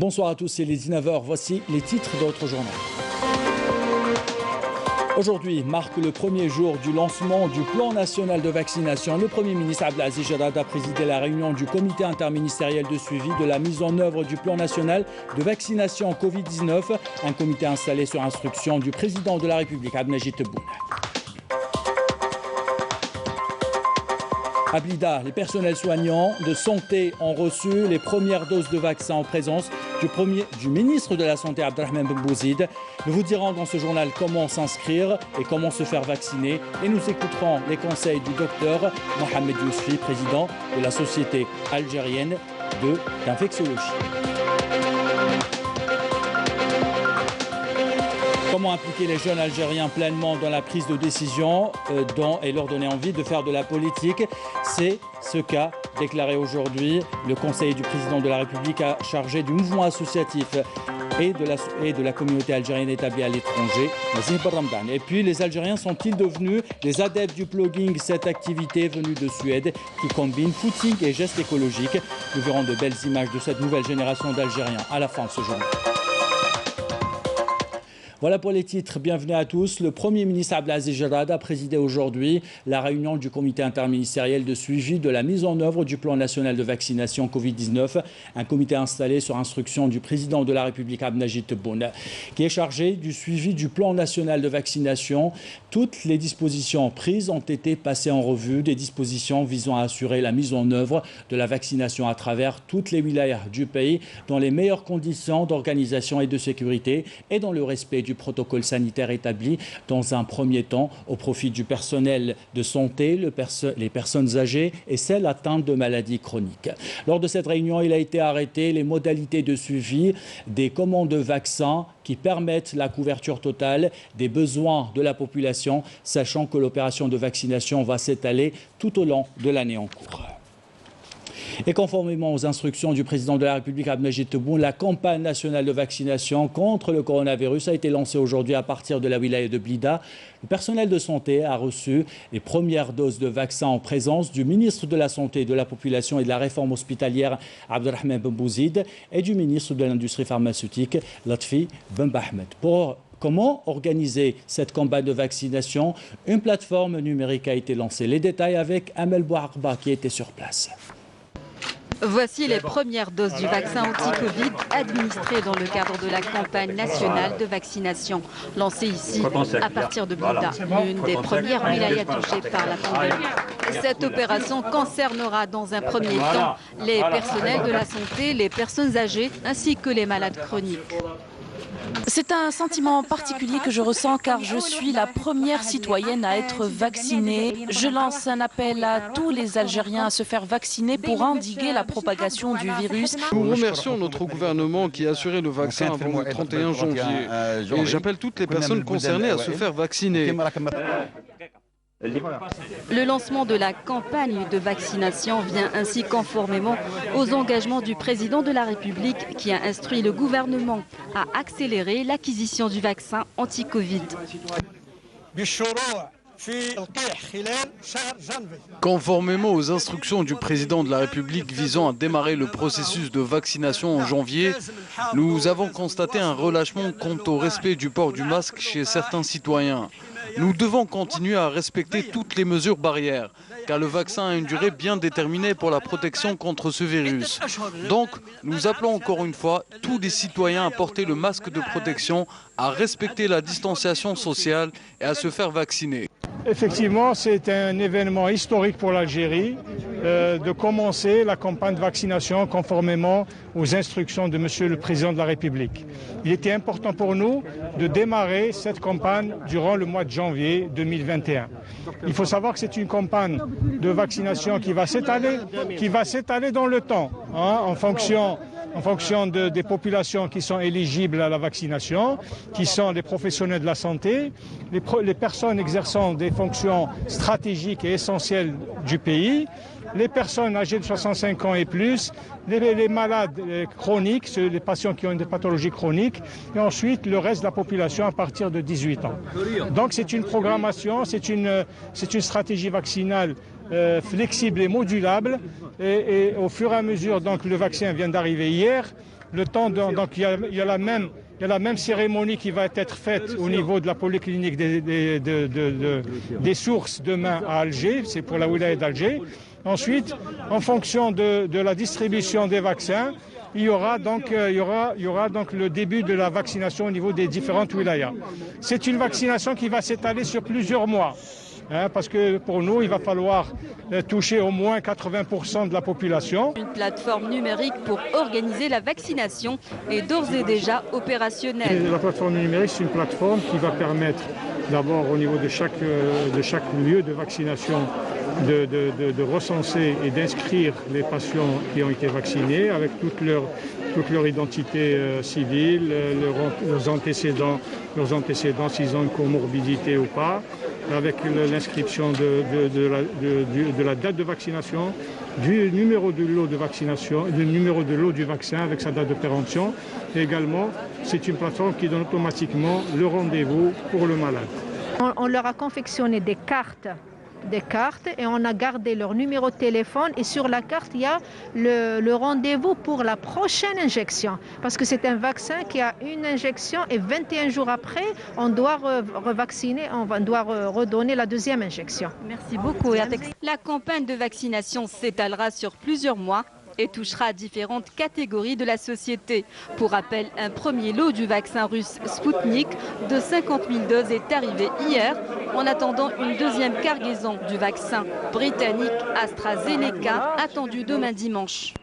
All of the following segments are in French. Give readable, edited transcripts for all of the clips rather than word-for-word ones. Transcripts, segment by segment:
Bonsoir à tous, c'est les 19h. Voici les titres de notre journal. Aujourd'hui marque le premier jour du lancement du plan national de vaccination. Le Premier ministre Abdelaziz Jarrad a présidé la réunion du comité interministériel de suivi de la mise en œuvre du plan national de vaccination Covid-19, un comité installé sur instruction du président de la République, Abdelmajid Tebboune. À Blida, les personnels soignants de santé ont reçu les premières doses de vaccins en présence du ministre de la Santé, Abdelrahman Ben Bouzid. Nous vous dirons dans ce journal comment s'inscrire et comment se faire vacciner. Et nous écouterons les conseils du docteur Mohamed Yousfi, président de la Société algérienne d'infectiologie. Comment impliquer les jeunes Algériens pleinement dans la prise de décision et leur donner envie de faire de la politique? C'est ce qu'a déclaré aujourd'hui le conseiller du président de la République chargé du mouvement associatif et de la communauté algérienne établie à l'étranger, Nazim Barramdan. Et puis, les Algériens sont-ils devenus des adeptes du blogging, cette activité venue de Suède qui combine footing et gestes écologiques? Nous verrons de belles images de cette nouvelle génération d'Algériens à la fin de ce journal. Voilà pour les titres. Bienvenue à tous. Le Premier ministre Abdelaziz Jarrad a présidé aujourd'hui la réunion du comité interministériel de suivi de la mise en œuvre du plan national de vaccination Covid-19, un comité installé sur instruction du président de la République Abdelmajid Tebboune, qui est chargé du suivi du plan national de vaccination. Toutes les dispositions prises ont été passées en revue, des dispositions visant à assurer la mise en œuvre de la vaccination à travers toutes les wilayas du pays dans les meilleures conditions d'organisation et de sécurité et dans le respect du protocole sanitaire établi dans un premier temps au profit du personnel de santé, les personnes âgées et celles atteintes de maladies chroniques. Lors de cette réunion, il a été arrêté les modalités de suivi des commandes de vaccins qui permettent la couverture totale des besoins de la population, sachant que l'opération de vaccination va s'étaler tout au long de l'année en cours. Et conformément aux instructions du président de la République, Abdelmajid Tebboune, la campagne nationale de vaccination contre le coronavirus a été lancée aujourd'hui à partir de la wilaya de Blida. Le personnel de santé a reçu les premières doses de vaccins en présence du ministre de la Santé, de la Population et de la Réforme hospitalière, Abdelrahman Ben Bouzid, et du ministre de l'Industrie pharmaceutique, Latfi Ben Bahmed. Comment organiser cette campagne de vaccination? Une plateforme numérique a été lancée. Les détails avec Amel Bouarba qui était sur place. Voici les premières doses du vaccin anti-Covid administrées dans le cadre de la campagne nationale de vaccination lancée ici à partir de Blida, l'une des premières wilayas touchées par la pandémie. Cette opération concernera dans un premier temps les personnels de la santé, les personnes âgées ainsi que les malades chroniques. C'est un sentiment particulier que je ressens car je suis la première citoyenne à être vaccinée. Je lance un appel à tous les Algériens à se faire vacciner pour endiguer la propagation du virus. Nous remercions notre gouvernement qui a assuré le vaccin avant le 31 janvier. Et j'appelle toutes les personnes concernées à se faire vacciner. Le lancement de la campagne de vaccination vient ainsi conformément aux engagements du président de la République qui a instruit le gouvernement à accélérer l'acquisition du vaccin anti-Covid. Conformément aux instructions du président de la République visant à démarrer le processus de vaccination en janvier, nous avons constaté un relâchement quant au respect du port du masque chez certains citoyens. Nous devons continuer à respecter toutes les mesures barrières, car le vaccin a une durée bien déterminée pour la protection contre ce virus. Donc, nous appelons encore une fois tous les citoyens à porter le masque de protection, à respecter la distanciation sociale et à se faire vacciner. Effectivement, c'est un événement historique pour l'Algérie de commencer la campagne de vaccination conformément aux instructions de Monsieur le Président de la République. Il était important pour nous de démarrer cette campagne durant le mois de janvier 2021. Il faut savoir que c'est une campagne de vaccination qui va s'étaler dans le temps, en fonction des populations qui sont éligibles à la vaccination, qui sont les professionnels de la santé, les personnes exerçant des fonctions stratégiques et essentielles du pays, les personnes âgées de 65 ans et plus, les malades chroniques, les patients qui ont des pathologies chroniques, et ensuite le reste de la population à partir de 18 ans. Donc c'est une programmation, c'est une stratégie vaccinale flexible et modulable, et au fur et à mesure, donc le vaccin vient d'arriver hier, Le temps donc il y a la même cérémonie qui va être faite au niveau de la polyclinique des sources demain à Alger, c'est pour la wilaya d'Alger. Ensuite, en fonction de la distribution des vaccins, il y aura donc le début de la vaccination au niveau des différentes wilayas. C'est une vaccination qui va s'étaler sur plusieurs mois. Parce que pour nous, il va falloir toucher au moins 80% de la population. Une plateforme numérique pour organiser la vaccination est d'ores et déjà opérationnelle. La plateforme numérique, c'est une plateforme qui va permettre d'abord au niveau de chaque lieu de vaccination de recenser et d'inscrire les patients qui ont été vaccinés avec toute leur identité civile, leurs antécédents, s'ils ont une comorbidité ou pas, avec l'inscription de la date de vaccination, du numéro de lot de vaccination, du numéro de lot du vaccin avec sa date de péremption. Et également, c'est une plateforme qui donne automatiquement le rendez-vous pour le malade. On leur a confectionné des cartes et on a gardé leur numéro de téléphone et sur la carte il y a le rendez-vous pour la prochaine injection parce que c'est un vaccin qui a une injection et 21 jours après on doit revacciner, on doit redonner la deuxième injection. Merci beaucoup. La campagne de vaccination s'étalera sur plusieurs mois et touchera différentes catégories de la société. Pour rappel, un premier lot du vaccin russe Sputnik de 50 000 doses est arrivé hier, en attendant une deuxième cargaison du vaccin britannique AstraZeneca, attendu demain dimanche.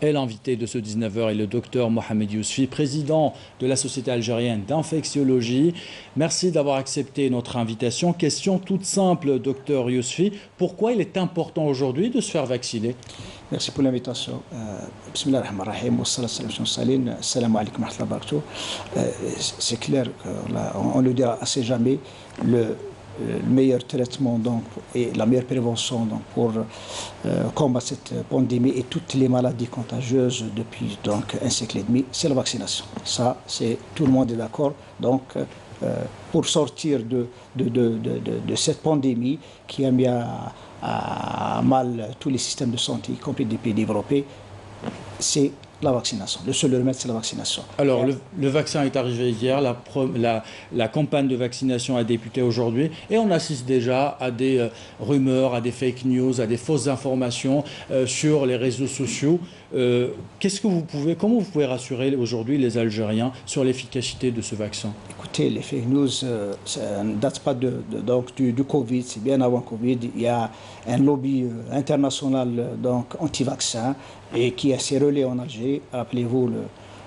Et l'invité de ce 19h est le docteur Mohamed Yousfi, président de la Société algérienne d'infectiologie. Merci d'avoir accepté notre invitation. Question toute simple, docteur Yousfi. Pourquoi il est important aujourd'hui de se faire vacciner? Merci pour l'invitation. Bismillahirrahmanirrahim. Salam alaikum wa rahmatullahi wa barakatuh. C'est clair, on le dira assez jamais, le meilleur traitement donc, et la meilleure prévention donc, pour combattre cette pandémie et toutes les maladies contagieuses depuis donc, un siècle et demi, c'est la vaccination. Ça, tout le monde est d'accord. Donc, pour sortir de cette pandémie qui a mis à mal tous les systèmes de santé, y compris des pays développés, c'est la vaccination. Le seul remède, c'est la vaccination. Alors, le vaccin est arrivé hier, la campagne de vaccination a débuté aujourd'hui et on assiste déjà à des rumeurs, à des fake news, à des fausses informations sur les réseaux sociaux. Comment vous pouvez rassurer aujourd'hui les Algériens sur l'efficacité de ce vaccin? Écoutez, les fake news, ça ne date pas du Covid, c'est bien avant Covid. Il y a un lobby international anti-vaccin et qui s'est relayé en Algérie. Rappelez-vous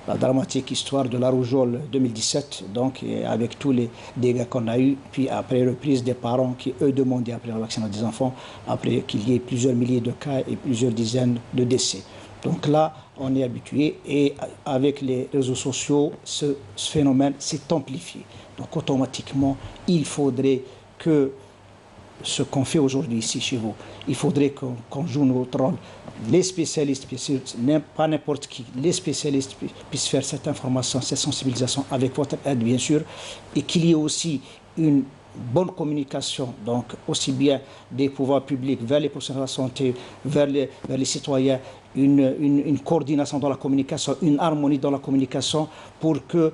la dramatique histoire de la rougeole 2017, donc avec tous les dégâts qu'on a eus, puis après reprise des parents qui, eux, demandaient après la vaccination des enfants, après qu'il y ait plusieurs milliers de cas et plusieurs dizaines de décès. Donc là, on est habitué et avec les réseaux sociaux, ce phénomène s'est amplifié. Donc automatiquement, il faudrait que ce qu'on fait aujourd'hui ici chez vous, il faudrait qu'on joue notre rôle. Les spécialistes, pas n'importe qui, les spécialistes puissent faire cette information, cette sensibilisation avec votre aide bien sûr, et qu'il y ait aussi une bonne communication, donc aussi bien des pouvoirs publics vers les professionnels de la santé, vers les citoyens, une coordination dans la communication, une harmonie dans la communication pour que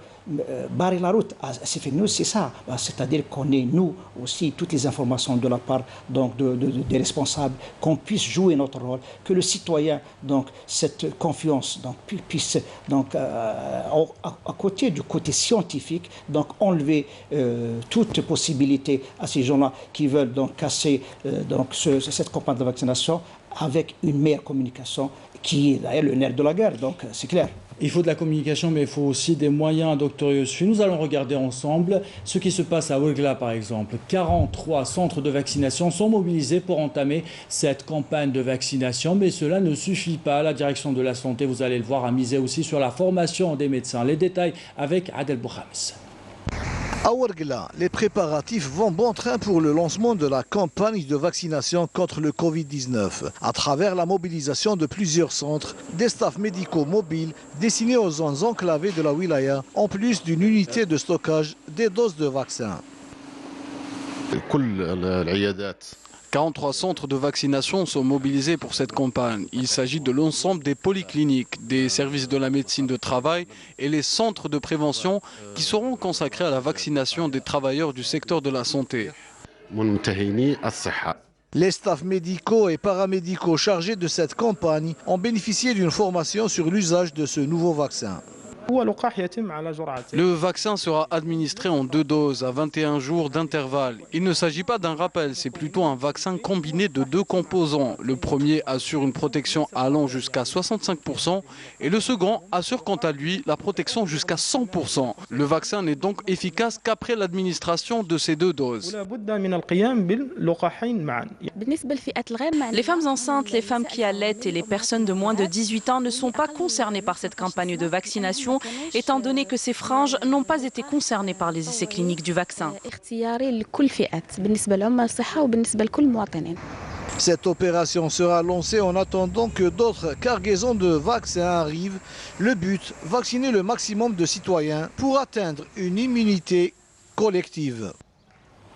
barrer la route à ces fake news, c'est ça. C'est-à-dire qu'on ait, nous aussi, toutes les informations de la part donc, des responsables, qu'on puisse jouer notre rôle, que le citoyen, donc, cette confiance donc, puisse, donc, à côté du côté scientifique, donc, enlever toute possibilité à ces gens-là qui veulent donc, casser donc, cette campagne de vaccination avec une meilleure communication qui est d'ailleurs le nerf de la guerre, donc c'est clair. Il faut de la communication, mais il faut aussi des moyens, docteur Yousfi. Nous allons regarder ensemble ce qui se passe à Ouargla, par exemple. 43 centres de vaccination sont mobilisés pour entamer cette campagne de vaccination, mais cela ne suffit pas. La direction de la santé, vous allez le voir, a misé aussi sur la formation des médecins. Les détails avec Adel Bouhams. À Ouargla, les préparatifs vont bon train pour le lancement de la campagne de vaccination contre le Covid-19 à travers la mobilisation de plusieurs centres, des staffs médicaux mobiles destinés aux zones enclavées de la wilaya, en plus d'une unité de stockage des doses de vaccins. 43 centres de vaccination sont mobilisés pour cette campagne. Il s'agit de l'ensemble des polycliniques, des services de la médecine de travail et les centres de prévention qui seront consacrés à la vaccination des travailleurs du secteur de la santé. Les staffs médicaux et paramédicaux chargés de cette campagne ont bénéficié d'une formation sur l'usage de ce nouveau vaccin. Le vaccin sera administré en 2 doses à 21 jours d'intervalle. Il ne s'agit pas d'un rappel, c'est plutôt un vaccin combiné de 2 composants. Le premier assure une protection allant jusqu'à 65% et le second assure quant à lui la protection jusqu'à 100%. Le vaccin n'est donc efficace qu'après l'administration de ces 2 doses. Les femmes enceintes, les femmes qui allaitent et les personnes de moins de 18 ans ne sont pas concernées par cette campagne de vaccination, étant donné que ces franges n'ont pas été concernées par les essais cliniques du vaccin. Cette opération sera lancée en attendant que d'autres cargaisons de vaccins arrivent. Le but, vacciner le maximum de citoyens pour atteindre une immunité collective.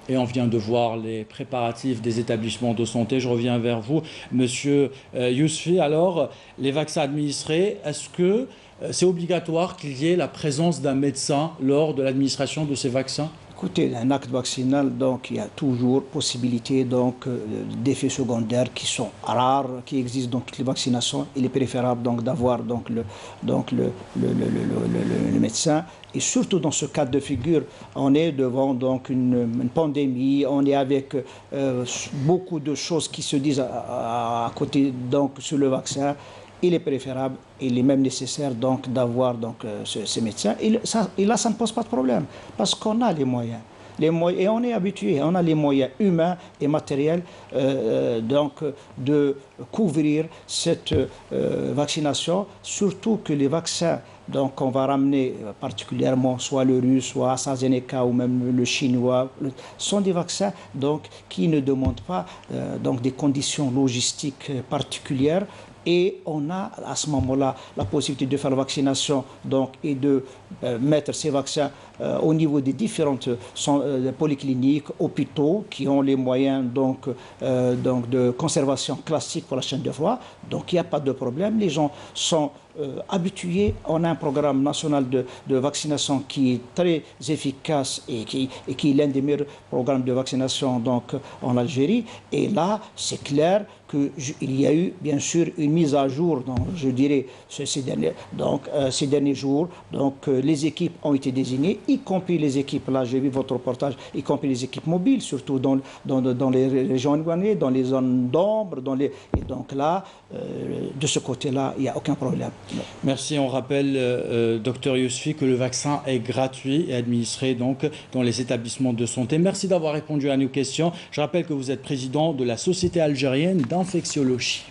Et on vient de voir les préparatifs des établissements de santé. Je reviens vers vous, Monsieur Yousfi. Alors, les vaccins administrés, est-ce que c'est obligatoire qu'il y ait la présence d'un médecin lors de l'administration de ces vaccins? Écoutez, un acte vaccinal, donc il y a toujours possibilité d'effets secondaires qui sont rares, qui existent dans toutes les vaccinations. Il est préférable donc d'avoir le médecin. Et surtout dans ce cas de figure, on est devant donc une pandémie, on est avec beaucoup de choses qui se disent à côté donc sur le vaccin. Il est préférable, il est même nécessaire donc d'avoir ces médecins. Et là, ça ne pose pas de problème, parce qu'on a les moyens. Et on est habitué, on a les moyens humains et matériels de couvrir cette vaccination, surtout que les vaccins qu'on va ramener particulièrement, soit le russe, soit AstraZeneca ou même le chinois, sont des vaccins qui ne demandent pas des conditions logistiques particulières. Et on a à ce moment-là la possibilité de faire la vaccination et de mettre ces vaccins au niveau des différentes polycliniques, hôpitaux qui ont les moyens de conservation classique pour la chaîne de froid. Donc il n'y a pas de problème. Les gens sont habitués. On a un programme national de vaccination qui est très efficace et qui est l'un des meilleurs programmes de vaccination en Algérie. Et là, c'est clair qu'il y a eu bien sûr une mise à jour, je dirais, ces derniers jours. Les équipes ont été désignées, y compris les équipes, là j'ai vu votre reportage, y compris les équipes mobiles, surtout dans les régions éloignées, dans les zones d'ombre. Et donc là, de ce côté-là, il n'y a aucun problème. Merci. On rappelle, Dr Yousfi, que le vaccin est gratuit et administré dans les établissements de santé. Merci d'avoir répondu à nos questions. Je rappelle que vous êtes président de la Société algérienne d'infectiologie.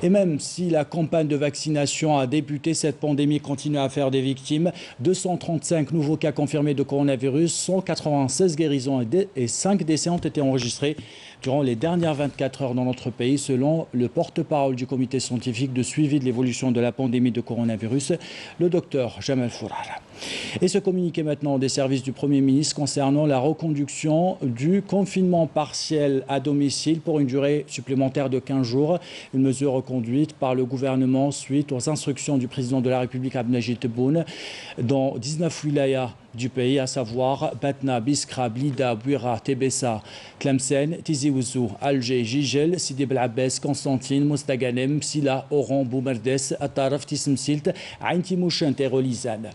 Et même si la campagne de vaccination a débuté, cette pandémie continue à faire des victimes. 235 nouveaux cas confirmés de coronavirus, 196 guérisons et 5 décès ont été enregistrés durant les dernières 24 heures dans notre pays, selon le porte-parole du comité scientifique de suivi de l'évolution de la pandémie de coronavirus, le docteur Jamal Fourara. Et ce communiqué maintenant des services du Premier ministre concernant la reconduction du confinement partiel à domicile pour une durée supplémentaire de 15 jours. Une mesure reconduite par le gouvernement suite aux instructions du président de la République Abdelmajid Tebboune dans 19 wilayas du pays, à savoir Batna, Biskra, Blida, Bouira, Tébessa, Tlemcen, Tizi Ouzou, Alger, Jijel, Sidi Bel Abbès, Constantine, Mostaganem, Sila, Oran, Boumerdes, Ataraf, Tismsilt, Ain Timouchent et Rolizane.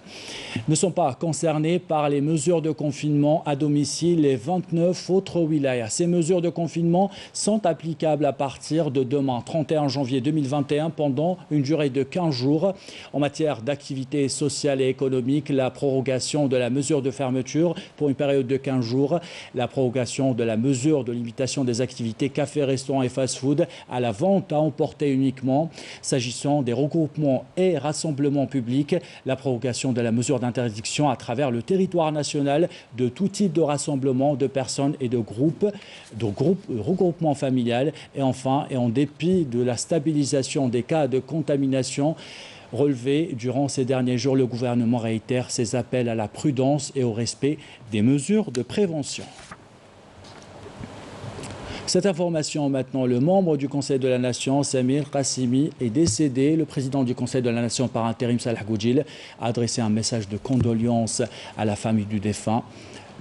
Ne sont pas concernés par les mesures de confinement à domicile les 29 autres wilayas. Ces mesures de confinement sont applicables à partir de demain, 31 janvier 2021, pendant une durée de 15 jours. En matière d'activité sociale et économique, la prorogation de la mesure de fermeture pour une période de 15 jours, la prorogation de la mesure de limitation des activités cafés, restaurants et fast-food à la vente à emporter uniquement. S'agissant des regroupements et rassemblements publics, la prorogation de la mesure d'interdiction à travers le territoire national de tout type de rassemblement de personnes et de regroupements familiales. Et enfin, et en dépit de la stabilisation des cas de contamination relevés durant ces derniers jours, le gouvernement réitère ses appels à la prudence et au respect des mesures de prévention. Cette information maintenant, le membre du Conseil de la Nation, Samir Qassimi, est décédé. Le président du Conseil de la Nation par intérim, Salah Goudjil, a adressé un message de condoléances à la famille du défunt,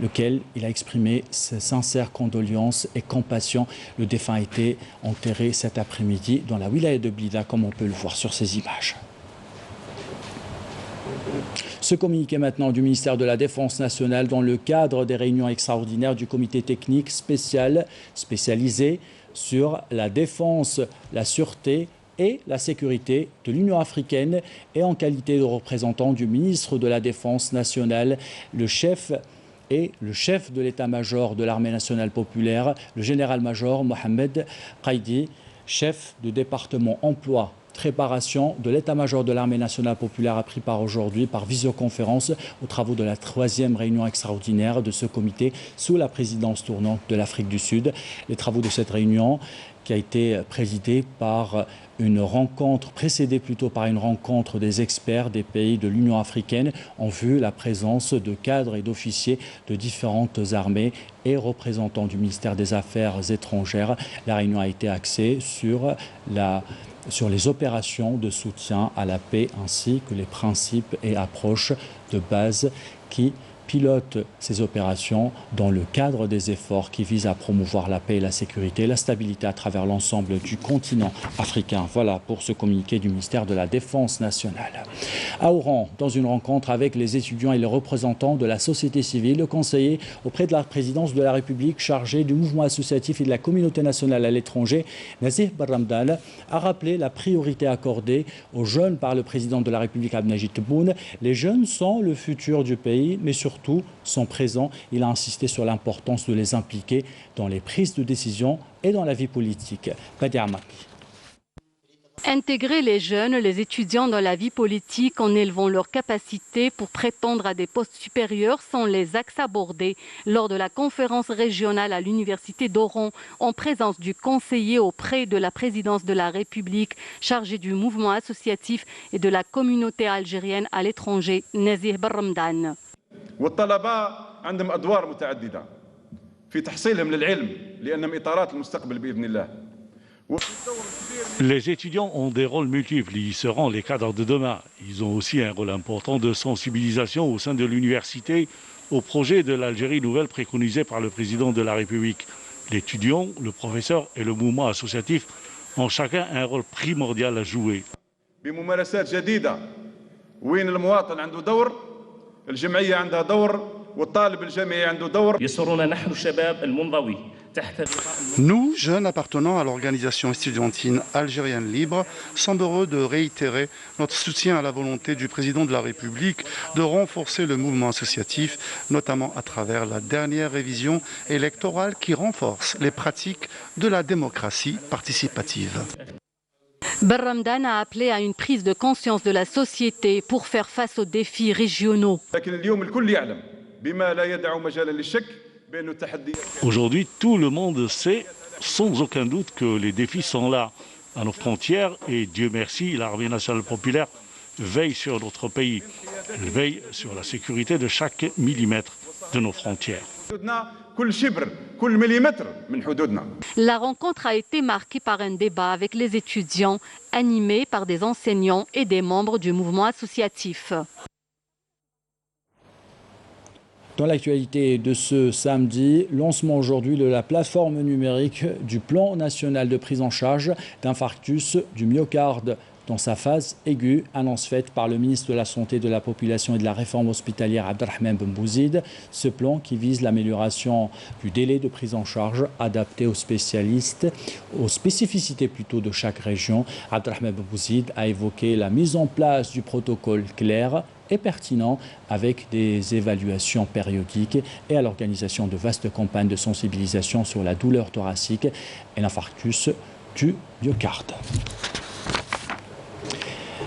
lequel il a exprimé ses sincères condoléances et compassion. Le défunt a été enterré cet après-midi dans la wilaya de Blida, comme on peut le voir sur ces images. Ce communiqué maintenant du ministère de la Défense nationale dans le cadre des réunions extraordinaires du comité technique spécialisé sur la défense, la sûreté et la sécurité de l'Union africaine, et en qualité de représentant du ministre de la Défense nationale, le chef de l'état-major de l'armée nationale populaire, le général-major Mohamed Qaidi, chef du département emploi préparation de l'état-major de l'armée nationale populaire, a pris part aujourd'hui par visioconférence aux travaux de la 3e réunion extraordinaire de ce comité sous la présidence tournante de l'Afrique du Sud. Les travaux de cette réunion, qui a été présidée par une rencontre, précédée plutôt par une rencontre des experts des pays de l'Union africaine, ont vu la présence de cadres et d'officiers de différentes armées et représentants du ministère des Affaires étrangères. La réunion a été axée sur les opérations de soutien à la paix ainsi que les principes et approches de base qui pilotent ces opérations dans le cadre des efforts qui visent à promouvoir la paix et la sécurité et la stabilité à travers l'ensemble du continent africain. Voilà pour ce communiqué du ministère de la Défense nationale. À Oran, dans une rencontre avec les étudiants et les représentants de la société civile, le conseiller auprès de la présidence de la République chargé du mouvement associatif et de la communauté nationale à l'étranger, Nazih Barramdane, a rappelé la priorité accordée aux jeunes par le président de la République, Abdelmajid Tebboune. Les jeunes sont le futur du pays, mais surtout sont présents. Il a insisté sur l'importance de les impliquer dans les prises de décision et dans la vie politique. Badia Amaki. Intégrer les jeunes, les étudiants dans la vie politique en élevant leurs capacités pour prétendre à des postes supérieurs sont les axes abordés lors de la conférence régionale à l'université d'Oran en présence du conseiller auprès de la présidence de la République chargé du mouvement associatif et de la communauté algérienne à l'étranger, Nazih Barramdane. والطلبة عندهم أدوار متعددة في تحصيلهم للعلم لأنهم إطارات المستقبل بإذن الله. Les étudiants ont des rôles multiples, ils seront les cadres de demain. Ils ont aussi un rôle important de sensibilisation au sein de l'université au projet de l'Algérie nouvelle préconisé par le président de la République. L'étudiant, le professeur et le mouvement associatif ont chacun un rôle primordial à jouer. بممارسات جديدة وين المواطن عنده دور الجمعية عندها دور والطالب الجامعي عنده دور. يسرنا نحن الشباب المنضوي. Nous, jeunes appartenant à l'organisation estudiantine algérienne libre, sommes heureux de réitérer notre soutien à la volonté du président de la République de renforcer le mouvement associatif, notamment à travers la dernière révision électorale qui renforce les pratiques de la démocratie participative. Barramdane a appelé à une prise de conscience de la société pour faire face aux défis régionaux. Aujourd'hui, tout le monde sait sans aucun doute que les défis sont là, à nos frontières, et Dieu merci, l'armée nationale populaire veille sur notre pays. Elle veille sur la sécurité de chaque millimètre de nos frontières. La rencontre a été marquée par un débat avec les étudiants, animé par des enseignants et des membres du mouvement associatif. Dans l'actualité de ce samedi, lancement aujourd'hui de la plateforme numérique du plan national de prise en charge d'infarctus du myocarde dans sa phase aiguë, annonce faite par le ministre de la Santé, de la Population et de la Réforme hospitalière Abdelrahman Ben Bouzid. Ce plan qui vise l'amélioration du délai de prise en charge adapté aux spécialistes, aux spécificités plutôt de chaque région. Abdelrahman Ben Bouzid a évoqué la mise en place du protocole clair et pertinent avec des évaluations périodiques et à l'organisation de vastes campagnes de sensibilisation sur la douleur thoracique et l'infarctus du myocarde.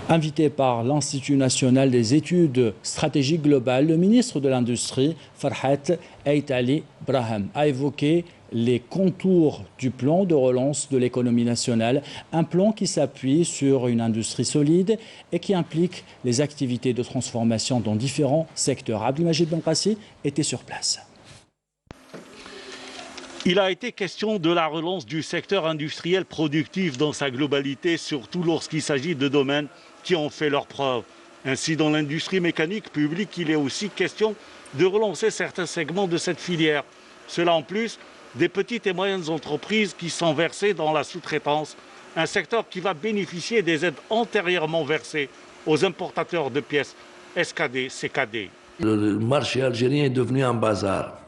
Invité par l'Institut national des études stratégiques globales, le ministre de l'Industrie, Farhat Ait Ali Braham, a évoqué les contours du plan de relance de l'économie nationale, un plan qui s'appuie sur une industrie solide et qui implique les activités de transformation dans différents secteurs. Abdelmajid Ben Qassi était sur place. Il a été question de la relance du secteur industriel productif dans sa globalité, surtout lorsqu'il s'agit de domaines qui ont fait leurs preuves. Ainsi, dans l'industrie mécanique publique, il est aussi question de relancer certains segments de cette filière. Cela en plus des petites et moyennes entreprises qui sont versées dans la sous-traitance, un secteur qui va bénéficier des aides antérieurement versées aux importateurs de pièces SKD, CKD. Le marché algérien est devenu un bazar.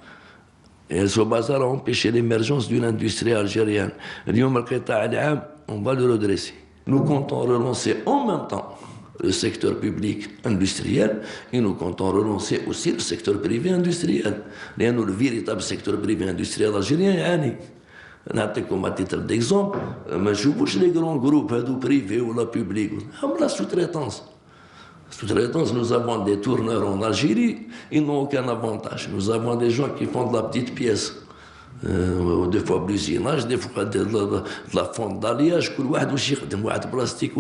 Et ce bazar a empêché l'émergence d'une industrie algérienne. On va le redresser. Nous comptons relancer en même temps le secteur public industriel et nous comptons relancer aussi le secteur privé industriel. Le véritable secteur privé industriel algérien est comme à titre d'exemple, je les grands groupes privés ou la publique, la sous-traitance. Sous-traitance, nous avons des tourneurs en Algérie, ils n'ont aucun avantage. Nous avons des gens qui font de la petite pièce, des fois de l'usinage, des fois de la fonte d'alliage, plastique,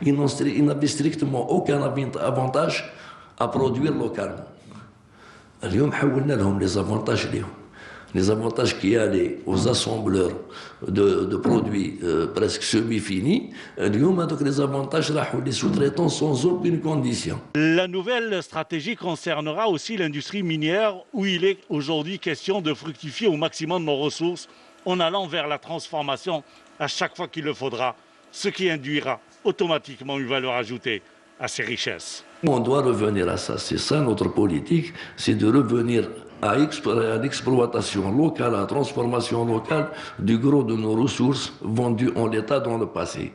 ils n'avaient strictement aucun avantage à produire localement. Les avantages qui allaient aux assembleurs de produits presque semi-finis, les avantages les sous-traitants sans aucune condition. La nouvelle stratégie concernera aussi l'industrie minière où il est aujourd'hui question de fructifier au maximum nos ressources en allant vers la transformation à chaque fois qu'il le faudra, ce qui induira automatiquement une valeur ajoutée à ces richesses. On doit revenir à ça, c'est ça notre politique, c'est de revenir à l'exploitation locale, à la transformation locale du gros de nos ressources vendues en l'état dans le passé.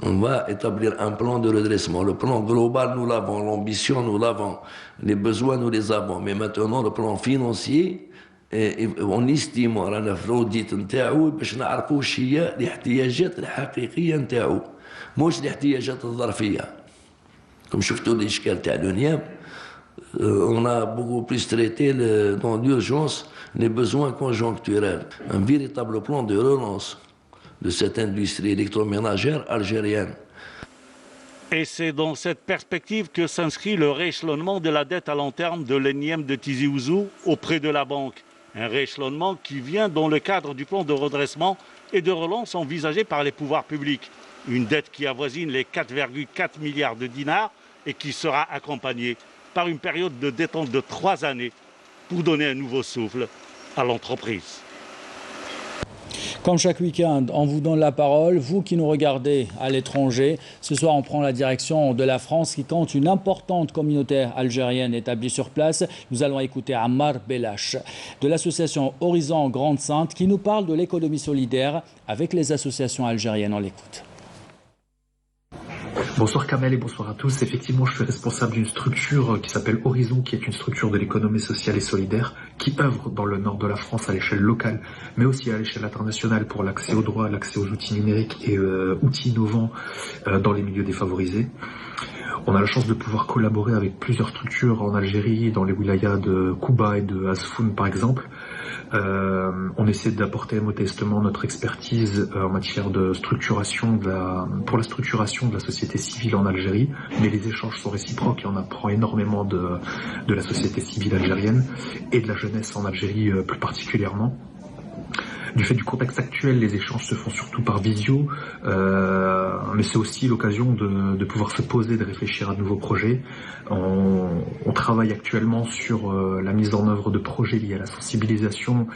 On va établir un plan de redressement. Le plan global, nous l'avons, l'ambition, nous l'avons, les besoins, nous les avons. Mais maintenant, le plan financier, on estime رانا في الاوديت نتاعو باش نعرفوا واش هي الاحتياجات الحقيقيه نتاعو مش الاحتياجات الظرفيه. Comme شفتوا الاشكال تاع l'ONIAM, on a beaucoup plus traité dans l'urgence les besoins conjoncturels. Un véritable plan de relance de cette industrie électroménagère algérienne. Et c'est dans cette perspective que s'inscrit le rééchelonnement de la dette à long terme de l'ENIM de Tizi Ouzou auprès de la banque. Un rééchelonnement qui vient dans le cadre du plan de redressement et de relance envisagé par les pouvoirs publics. Une dette qui avoisine les 4,4 milliards de dinars et qui sera accompagnée par une période de détente de 3 années pour donner un nouveau souffle à l'entreprise. Comme chaque week-end, on vous donne la parole. Vous qui nous regardez à l'étranger, ce soir on prend la direction de la France qui compte une importante communauté algérienne établie sur place. Nous allons écouter Ammar Belash de l'association Horizon Grande Sainte qui nous parle de l'économie solidaire avec les associations algériennes. On l'écoute. Bonsoir Kamel et bonsoir à tous. Effectivement, je suis responsable d'une structure qui s'appelle Horizon, qui est une structure de l'économie sociale et solidaire qui œuvre dans le nord de la France à l'échelle locale, mais aussi à l'échelle internationale pour l'accès aux droits, l'accès aux outils numériques et outils innovants dans les milieux défavorisés. On a la chance de pouvoir collaborer avec plusieurs structures en Algérie, dans les wilayas de Kouba et de Asfoun par exemple. On essaie d'apporter modestement notre expertise en matière de structuration pour la structuration de la société civile en Algérie, mais les échanges sont réciproques et on apprend énormément de la société civile algérienne et de la jeunesse en Algérie plus particulièrement. Du fait du contexte actuel, les échanges se font surtout par visio, mais c'est aussi l'occasion de pouvoir se poser, de réfléchir à de nouveaux projets. On travaille actuellement sur la mise en œuvre de projets liés à la sensibilisation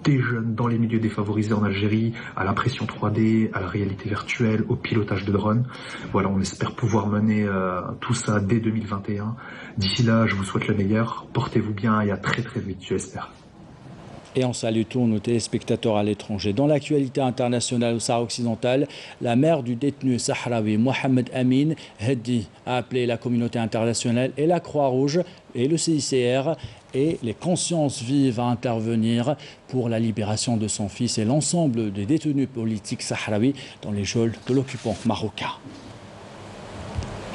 des jeunes dans les milieux défavorisés en Algérie, à l'impression 3D, à la réalité virtuelle, au pilotage de drones. Voilà, on espère pouvoir mener tout ça dès 2021. D'ici là, je vous souhaite le meilleur. Portez-vous bien et à très très vite, j'espère. Et on salue tous nos téléspectateurs à l'étranger. Dans l'actualité internationale au Sahara occidental, la mère du détenu sahraoui Mohamed Amin Heddi a appelé la communauté internationale et la Croix-Rouge et le CICR et les consciences vives à intervenir pour la libération de son fils et l'ensemble des détenus politiques sahraouis dans les geôles de l'occupant marocain.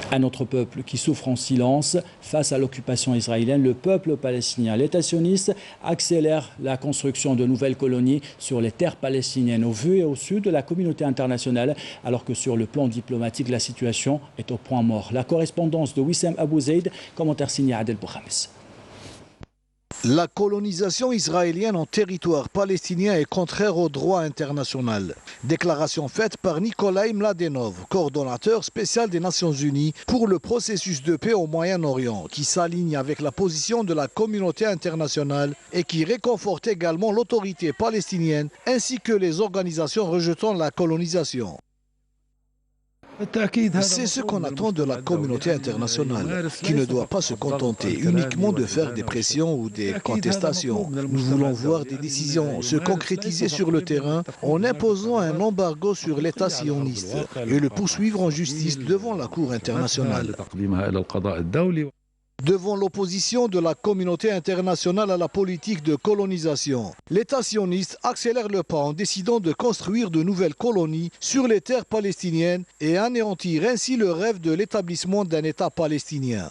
Un autre peuple qui souffre en silence face à l'occupation israélienne, le peuple palestinien. L'État sioniste accélère la construction de nouvelles colonies sur les terres palestiniennes au vu et au sud de la communauté internationale, alors que sur le plan diplomatique, la situation est au point mort. La correspondance de Wissem Abou Zaid, commentaire signé Adel Bouhamis. La colonisation israélienne en territoire palestinien est contraire au droit international. Déclaration faite par Nikolai Mladenov, coordonnateur spécial des Nations Unies pour le processus de paix au Moyen-Orient, qui s'aligne avec la position de la communauté internationale et qui réconforte également l'autorité palestinienne ainsi que les organisations rejetant la colonisation. C'est ce qu'on attend de la communauté internationale, qui ne doit pas se contenter uniquement de faire des pressions ou des contestations. Nous voulons voir des décisions se concrétiser sur le terrain en imposant un embargo sur l'État sioniste et le poursuivre en justice devant la Cour internationale. Devant l'opposition de la communauté internationale à la politique de colonisation, l'État sioniste accélère le pas en décidant de construire de nouvelles colonies sur les terres palestiniennes et anéantir ainsi le rêve de l'établissement d'un État palestinien.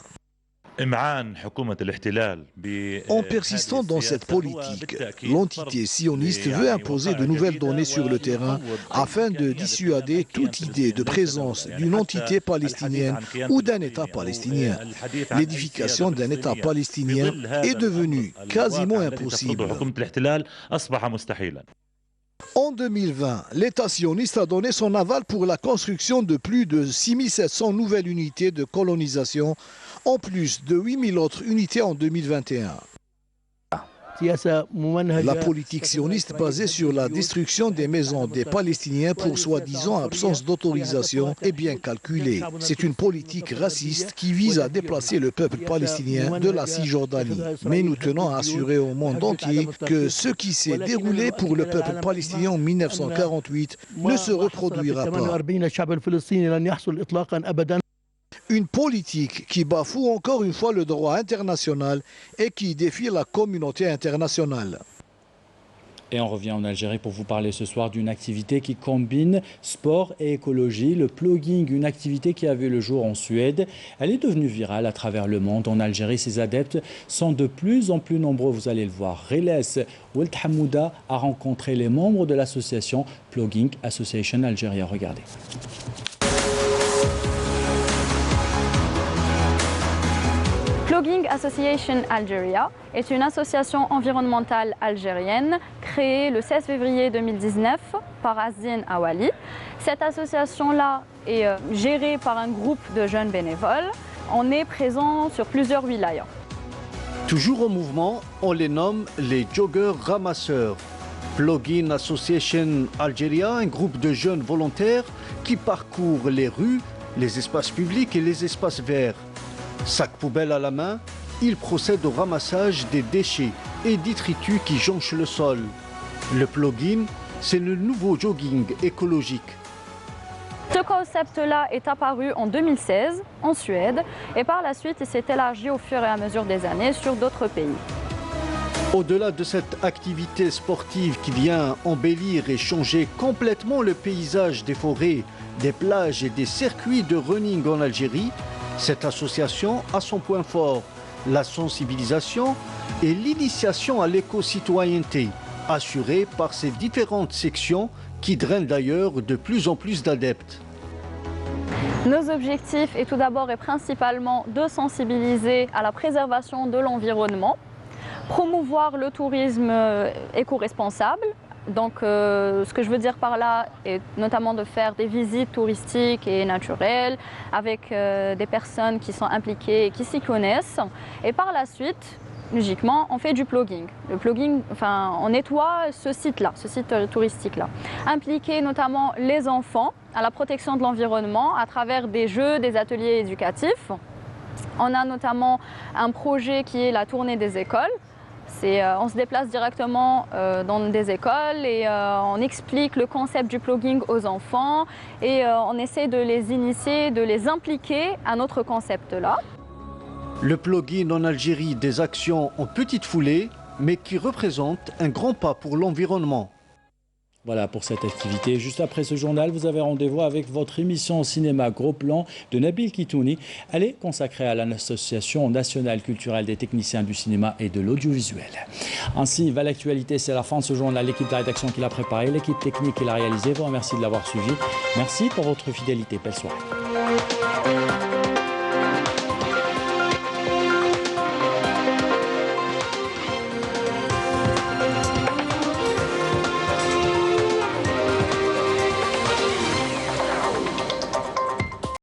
En persistant dans cette politique, l'entité sioniste veut imposer de nouvelles données sur le terrain afin de dissuader toute idée de présence d'une entité palestinienne ou d'un État palestinien. L'édification d'un État palestinien est devenue quasiment impossible. En 2020, l'État sioniste a donné son aval pour la construction de plus de 6700 nouvelles unités de colonisation, en plus de 8000 autres unités en 2021. La politique sioniste basée sur la destruction des maisons des Palestiniens pour soi-disant absence d'autorisation est bien calculée. C'est une politique raciste qui vise à déplacer le peuple palestinien de la Cisjordanie. Mais nous tenons à assurer au monde entier que ce qui s'est déroulé pour le peuple palestinien en 1948 ne se reproduira pas. Une politique qui bafoue encore une fois le droit international et qui défie la communauté internationale. Et on revient en Algérie pour vous parler ce soir d'une activité qui combine sport et écologie. Le plugging, une activité qui a vu le jour en Suède. Elle est devenue virale à travers le monde. En Algérie, ses adeptes sont de plus en plus nombreux, vous allez le voir. Riles Welthamouda a rencontré les membres de l'association Plugging Association Algérie. Regardez. Plugging Association Algeria est une association environnementale algérienne créée le 16 février 2019 par Azdine Awali. Cette association-là est gérée par un groupe de jeunes bénévoles. On est présent sur plusieurs wilayas. Toujours en mouvement, on les nomme les joggeurs ramasseurs. Plugging Association Algeria, un groupe de jeunes volontaires qui parcourent les rues, les espaces publics et les espaces verts. Sac poubelle à la main, il procède au ramassage des déchets et détritus qui jonchent le sol. Le plugging, c'est le nouveau jogging écologique. Ce concept-là est apparu en 2016 en Suède et par la suite il s'est élargi au fur et à mesure des années sur d'autres pays. Au-delà de cette activité sportive qui vient embellir et changer complètement le paysage des forêts, des plages et des circuits de running en Algérie, cette association a son point fort, la sensibilisation et l'initiation à l'éco-citoyenneté, assurée par ses différentes sections qui drainent d'ailleurs de plus en plus d'adeptes. Nos objectifs est tout d'abord et principalement de sensibiliser à la préservation de l'environnement, promouvoir le tourisme éco-responsable. Donc ce que je veux dire par là est notamment de faire des visites touristiques et naturelles avec des personnes qui sont impliquées et qui s'y connaissent. Et par la suite, logiquement, on fait du plugging. Le plugging, on nettoie ce site-là, ce site touristique-là. Impliquer notamment les enfants à la protection de l'environnement à travers des jeux, des ateliers éducatifs. On a notamment un projet qui est la tournée des écoles. On se déplace directement dans des écoles et on explique le concept du plugging aux enfants et on essaie de les initier, de les impliquer à notre concept-là. Le plugging en Algérie, des actions en petite foulée, mais qui représentent un grand pas pour l'environnement. Voilà pour cette activité. Juste après ce journal, vous avez rendez-vous avec votre émission cinéma Gros Plan de Nabil Kitouni. Elle est consacrée à l'Association nationale culturelle des techniciens du cinéma et de l'audiovisuel. Ainsi va l'actualité. C'est la fin de ce journal. L'équipe de rédaction qui l'a préparé, l'équipe technique qui l'a réalisé. Je vous remercie de l'avoir suivi. Merci pour votre fidélité. Belle soirée.